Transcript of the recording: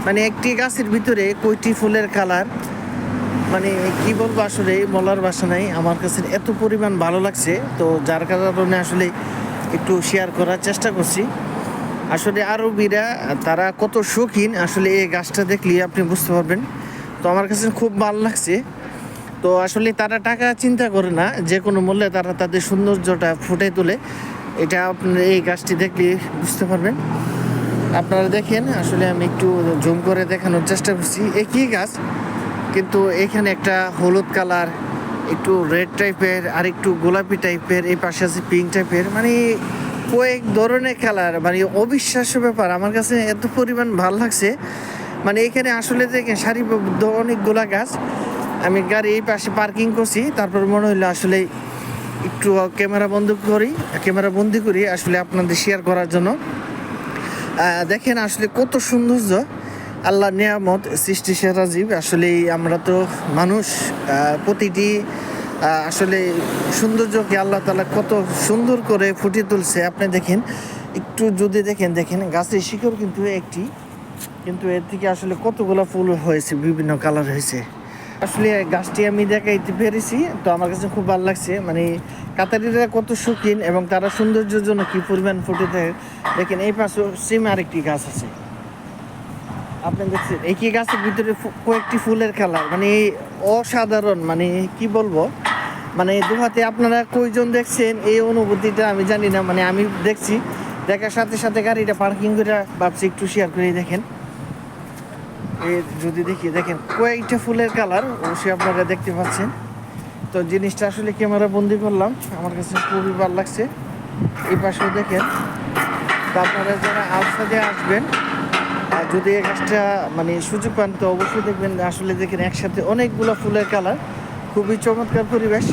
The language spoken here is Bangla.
মানে একটি গাছের ভিতরে কয়টি ফুলের কালার, মানে কি বলবো, আসলে বলার ভাষা নাই। আমার কাছে এত পরিমাণ ভালো লাগছে, তো যার কারণে আসলে একটু শেয়ার করার চেষ্টা করছি। আসলে আরবিরা তারা কত শৌখিন, আসলে এই গাছটা দেখলে আপনি বুঝতে পারবেন। তো আমার কাছে খুব ভালো লাগছে। তো আসলে তারা টাকা চিন্তা করে না, যে কোনো মূল্যে তারা তাদের সৌন্দর্যটা ফুটে তোলে। এটা আপনার এই গাছটি দেখলে বুঝতে পারবেন। আপনারা দেখেন, আসলে আমি একটু জুম করে দেখানোর চেষ্টা করছি। একই গাছ, কিন্তু এখানে একটা হলুদ কালার, একটু রেড টাইপের, আর একটু গোলাপি টাইপের, এই পাশে আছে পিঙ্ক টাইপের, মানে কয়েক ধরনের কালার। মানে অবিশ্বাস্য ব্যাপার, আমার কাছে এত পরিমাণ ভালো লাগছে। মানে এখানে আসলে দেখেন সারিবদ্ধ অনেকগুলা গাছ। আমি গাড়ি এই পাশে পার্কিং করছি, তারপর মনে হইলো আসলে একটু ক্যামেরা বন্দি করি আসলে আপনাদের শেয়ার করার জন্য। দেখেন আসলে কত সৌন্দর্য, আল্লাহ নিয়ামত, সৃষ্টি সেরা জীব। আসলে আমরা তো মানুষ, প্রতিটি আসলে সৌন্দর্যকে আল্লাহ তাআলা কত সুন্দর করে ফুটিয়ে তুলছে। আপনি দেখেন, একটু যদি দেখেন গাছের শিকড় কিন্তু একটি, কিন্তু এর থেকে আসলে কতগুলো ফুল হয়েছে, বিভিন্ন কালার হয়েছে। আসলে গাছটি আমি দেখাইতে পেরেছি, তো আমার কাছে খুব ভালো লাগছে। মানে কাতারিরা কত শৌখিন এবং তারা সৌন্দর্যের জন্য কি পরিমাণ ফুটে থাকে। দেখেন এই পাশে সেম আরেকটি গাছ আছে, আপনি দেখছেন একই গাছের ভিতরে কয়েকটি ফুলের কালার, মানে অসাধারণ। মানে কি বলবো, মানে দুহাতে আপনারা কয়জন দেখছেন এই অনুভূতিটা আমি জানি না। মানে আমি দেখছি, দেখার সাথে সাথে গাড়িটা পার্কিং করে ভাবছি একটু শেয়ার করে দেখেন। যদি দেখেন কয়েকটা ফুলের কালার, অবশ্যই আপনারা দেখতে পাচ্ছেন। তো জিনিসটা আসলে ক্যামেরা বন্দি করলাম, আমার কাছে খুবই ভালো লাগছে। এই পাশেও দেখেন। তো আপনারা যারা আউটসাইডে আসবেন, আর যদি এই গাছটা মানে সুযোগ পান, তো অবশ্যই দেখবেন। আসলে দেখেন একসাথে অনেকগুলো ফুলের কালার, খুবই চমৎকার পরিবেশ।